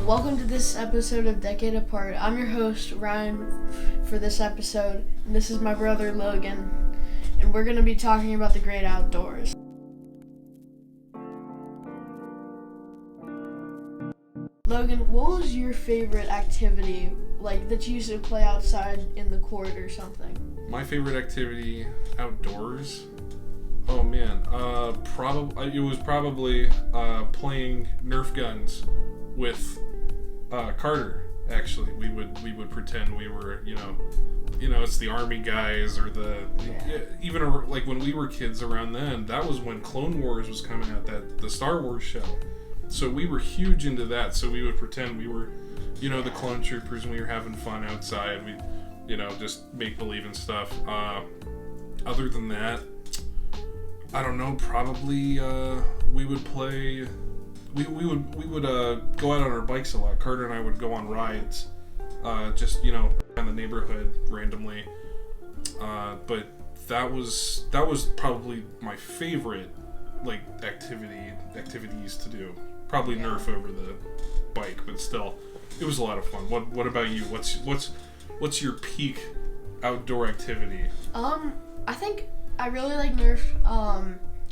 Welcome to this episode of Decade Apart. I'm your host, Ryan, for this episode. And this is my brother, Logan. And we're going to be talking about the great outdoors. Logan, what was your favorite activity, that you used to play outside in the court or something? My favorite activity outdoors? Oh man, it was probably playing Nerf guns with Carter. Actually, we would pretend we were, it's the army guys or even when we were kids around then. That was when Clone Wars was coming out, the Star Wars show. So we were huge into that. So we would pretend we were, the clone troopers, and we were having fun outside. We, just make believe and stuff. Other than that, I don't know. Probably we would play. We would go out on our bikes a lot. Carter and I would go on rides, just in the neighborhood randomly. But that was probably my favorite activities to do. Probably Nerf over the bike, but still, it was a lot of fun. What about you? What's your peak outdoor activity? I think I really like Nerf.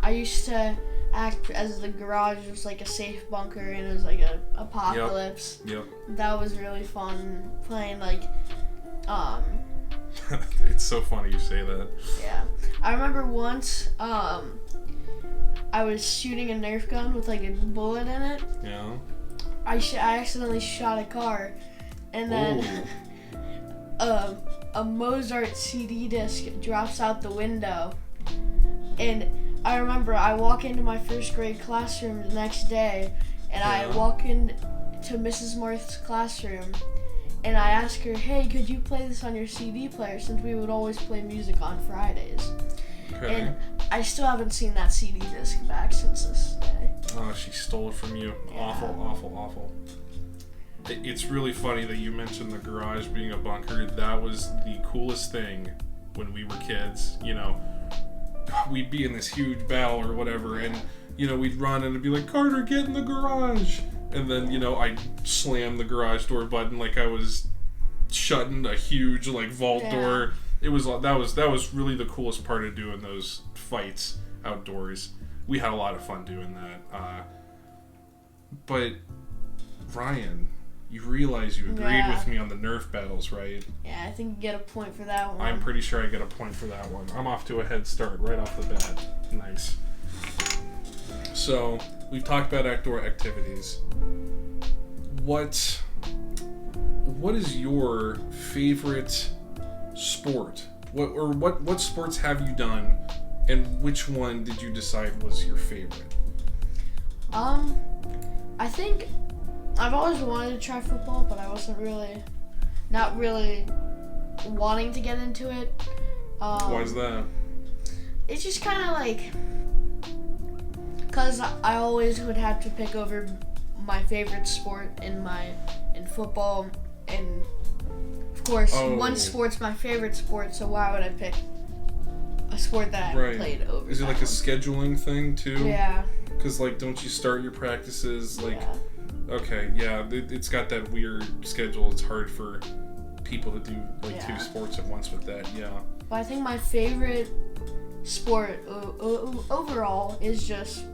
I used to act as the garage was like a safe bunker, and it was like a apocalypse. Yep. That was really fun playing It's so funny you say that. Yeah. I remember once I was shooting a Nerf gun with a bullet in it. Yeah. I accidentally shot a car, and then a Mozart CD disc drops out the window. And I remember I walk into my first grade classroom the next day, and I walk into Mrs. Marth's classroom, and I ask her, hey, could you play this on your CD player, since we would always play music on Fridays. Okay. And I still haven't seen that CD disc back since this day. Oh, she stole it from you. Yeah. Awful. It's really funny that you mentioned the garage being a bunker. That was the coolest thing when we were kids. We'd be in this huge battle or whatever, and we'd run and it'd be like, Carter, get in the garage, and then I'd slam the garage door button like I was shutting a huge vault door. It was that was really the coolest part of doing those fights outdoors. We had a lot of fun doing that. But Ryan, you realize you agreed with me on the Nerf battles, right? Yeah, I think you get a point for that one. I'm pretty sure I get a point for that one. I'm off to a head start right off the bat. Nice. So, we've talked about outdoor activities. What is your favorite sport? What sports have you done, and which one did you decide was your favorite? I think I've always wanted to try football, but I wasn't not really wanting to get into it. Why is that? It's just kind of because I always would have to pick over my favorite sport in football, and of course one sport's my favorite sport, so why would I pick a sport that I played over? Is it a scheduling thing too? Yeah. Because don't you start your practices Yeah. Okay, yeah, it's got that weird schedule. It's hard for people to do two sports at once with that. Yeah. But I think my favorite sport overall is just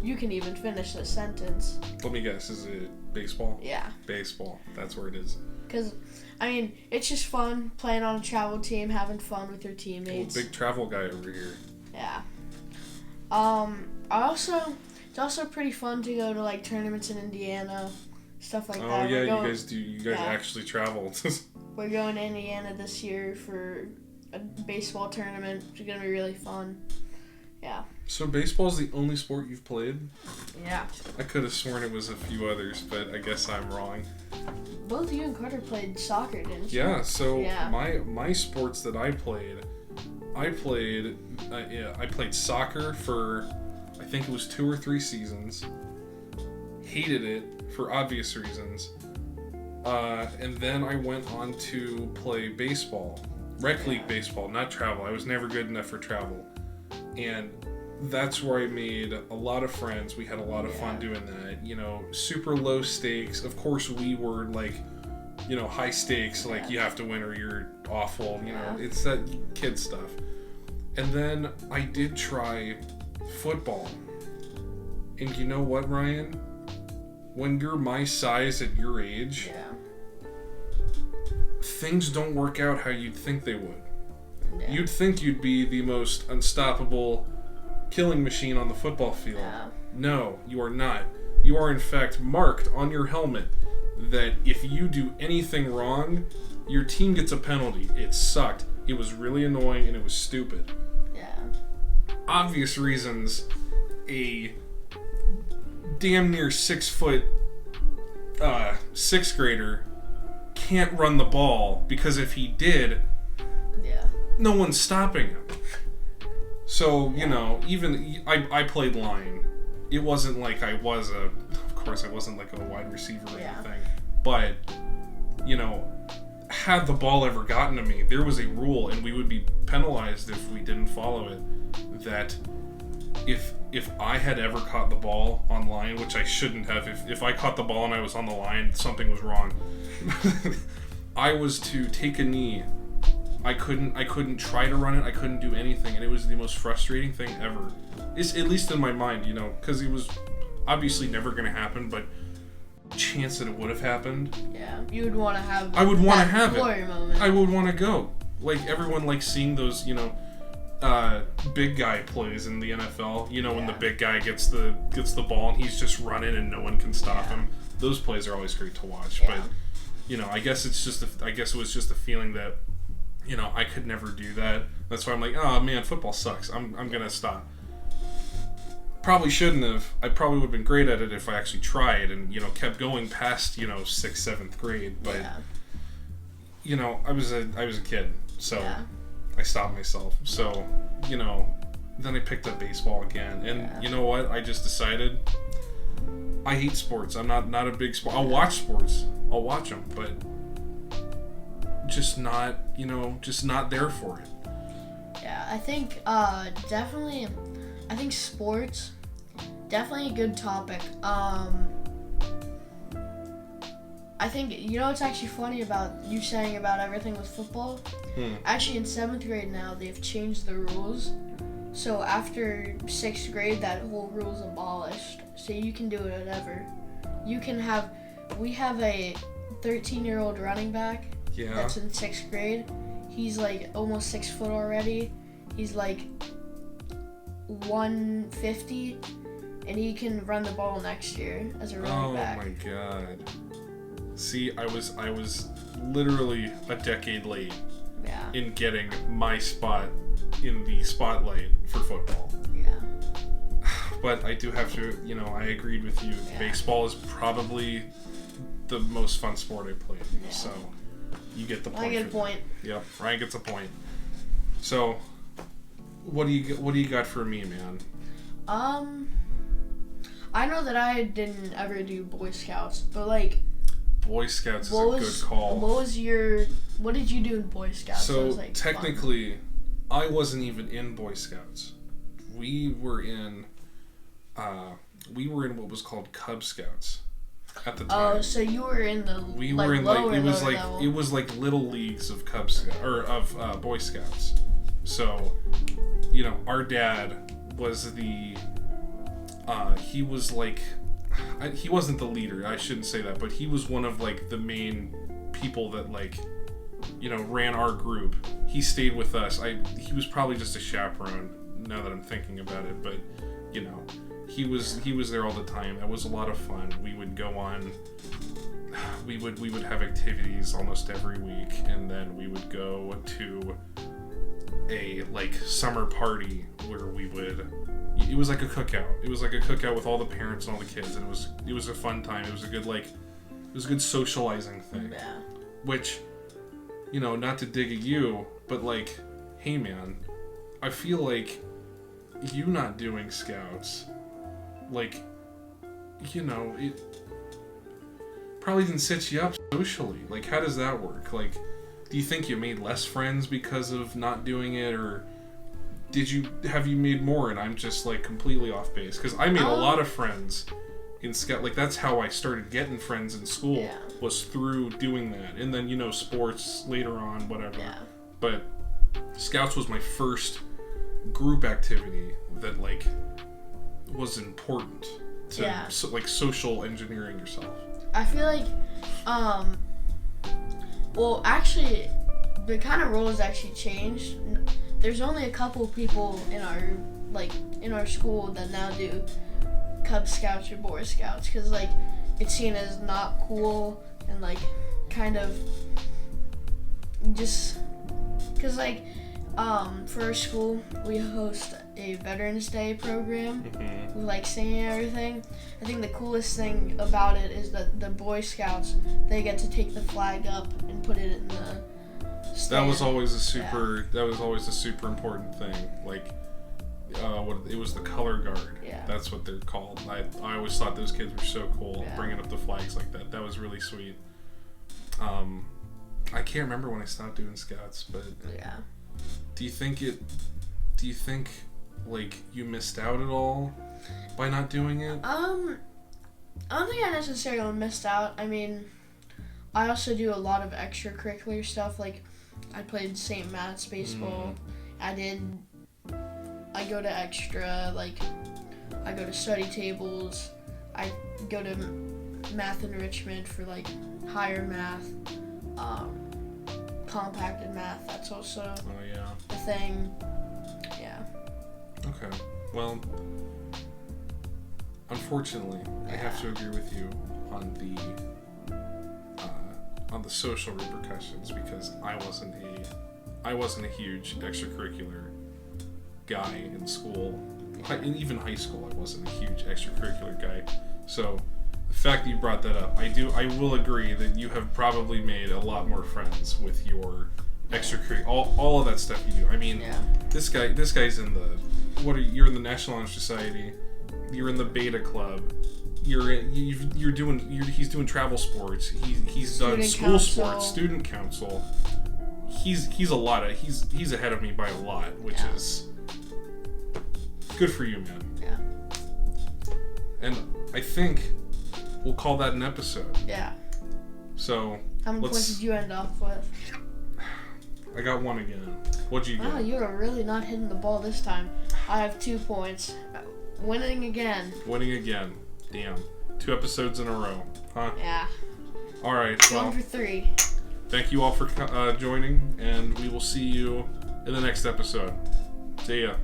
you can even finish the sentence. Let me guess, is it baseball? Yeah. Baseball. That's where it is. Because, it's just fun playing on a travel team, having fun with your teammates. Big travel guy over here. Yeah. It's also pretty fun to go to tournaments in Indiana, stuff like that. Oh yeah, you guys actually travel. We're going to Indiana this year for a baseball tournament, which is gonna be really fun. Yeah. So baseball's the only sport you've played? Yeah. I could have sworn it was a few others, but I guess I'm wrong. Both you and Carter played soccer, didn't you? Yeah. So my sports that I played soccer for, I think it was 2 or 3 seasons. Hated it for obvious reasons. And then I went on to play baseball. Rec league baseball, not travel. I was never good enough for travel. And that's where I made a lot of friends. We had a lot of fun doing that. You know, super low stakes. Of course, we were like, you know, high stakes. Like you have to win or you're awful. You know, it's that kid stuff. And then I did try football. And you know what, Ryan? When you're my size at your age, things don't work out how you'd think they would. Yeah. You'd think you'd be the most unstoppable killing machine on the football field. Yeah. No, you are not. You are in fact marked on your helmet that if you do anything wrong, your team gets a penalty. It sucked. It was really annoying and it was stupid. Yeah. Obvious reasons a damn near 6 foot sixth grader can't run the ball, because if he did, no one's stopping him. So, you know, even I played line. It wasn't like I was of course I wasn't like a wide receiver or anything. But, you know, had the ball ever gotten to me, there was a rule, and we would be penalized if we didn't follow it, that if I had ever caught the ball on line, which I shouldn't have, if I caught the ball and I was on the line, something was wrong. I was to take a knee. I couldn't try to run it. I couldn't do anything, and it was the most frustrating thing ever. It's at least in my mind, you know, because it was obviously never going to happen, but chance that it would have happened. Yeah, you would want to have. I would want to have it. Moment. I would want to go. Like everyone likes seeing those, you know, big guy plays in the NFL. You know, when the big guy gets the ball and he's just running and no one can stop him. Those plays are always great to watch. But you know, I guess it was just a feeling that, you know, I could never do that. That's why I'm like, oh man, football sucks. I'm gonna stop. Probably shouldn't have. I probably would have been great at it if I actually tried and, you know, kept going past, you know, 6th, 7th grade. But you know, I was a kid, so I stopped myself. So, you know, then I picked up baseball again, and you know what? I just decided I hate sports. I'm not a big sport. I'll watch sports. I'll watch them, but just not, you know, just not there for it. Yeah, I think definitely. I think sports, definitely a good topic. I think, you know what's actually funny about you saying about everything with football? Actually, in 7th grade now, they've changed the rules. So after 6th grade, that whole rule's abolished. So you can do it whatever. We have a 13-year-old running back that's in 6th grade. He's like almost 6 foot already. He's like 150, and he can run the ball next year as a running back. Oh my god. See, I was literally a decade late in getting my spot in the spotlight for football. Yeah. But I do have to, you know, I agreed with you. Yeah. Baseball is probably the most fun sport I played. Yeah. So you get the point. I get a point. Yep, Ryan gets a point. So what do you got for me, man? I know that I didn't ever do Boy Scouts, but like Boy Scouts is a good call. What did you do in Boy Scouts? So like technically, fun. I wasn't even in Boy Scouts. We were in what was called Cub Scouts at the time. Oh, so you were in the we were in like it was like little leagues of Cub Scouts or of Boy Scouts. So, you know, our dad was he was like, he wasn't the leader, I shouldn't say that, but he was one of like the main people that like, you know, ran our group. He stayed with us. He was probably just a chaperone now that I'm thinking about it, but you know, he was there all the time. That was a lot of fun. We would go on, we would have activities almost every week, and then we would go to a like summer party where it was like a cookout. It was like a cookout with all the parents and all the kids, and it was a fun time. It was a good socializing thing. Yeah. Which, you know, not to dig at you, but like, hey man, I feel like you not doing scouts, like, you know, it probably didn't set you up socially. Like, how does that work? Like, do you think you made less friends because of not doing it, or have you made more? And I'm just like completely off base because I made a lot of friends in Scout. Like that's how I started getting friends in school was through doing that, and then sports later on, whatever. Yeah. But Scouts was my first group activity that like was important to like social engineering yourself. I feel like, well, actually, the kind of roles actually changed. There's only a couple people in our school that now do Cub Scouts or Boy Scouts because like it's seen as not cool and like kind of just because like for our school we host a Veterans Day program with like singing and everything. I think the coolest thing about it is that the Boy Scouts, they get to take the flag up and put it in the stand. That was always a super important thing. Like it was the color guard. Yeah. That's what they're called. I always thought those kids were so cool bringing up the flags like that. That was really sweet. I can't remember when I stopped doing Scouts, but do you think like you missed out at all by not doing it? I don't think I necessarily missed out. I mean, I also do a lot of extracurricular stuff. Like, I played St. Matt's baseball. I go to extra, like, I go to study tables. I go to math enrichment for, like, higher math. Compacted math, that's also a thing. Yeah. Okay. Well, unfortunately, I have to agree with you on the social repercussions because I wasn't a huge extracurricular guy in school. In even high school, I wasn't a huge extracurricular guy. So the fact that you brought that up, I will agree that you have probably made a lot more friends with your extracurricular, all of that stuff you do. I mean, this guy's in you're in the National Honor Society, you're in the Beta Club, he's doing travel sports, he's done school sports, student council. He's ahead of me by a lot, which is good for you, man. Yeah. And I think we'll call that an episode. Yeah. So how many points did you end off with? I got one again. What'd you get? Wow, you are really not hitting the ball this time. I have 2 points. Winning again. Damn. 2 episodes in a row. Huh? Yeah. All right. Well, 1 for 3. Thank you all for joining, and we will see you in the next episode. See ya.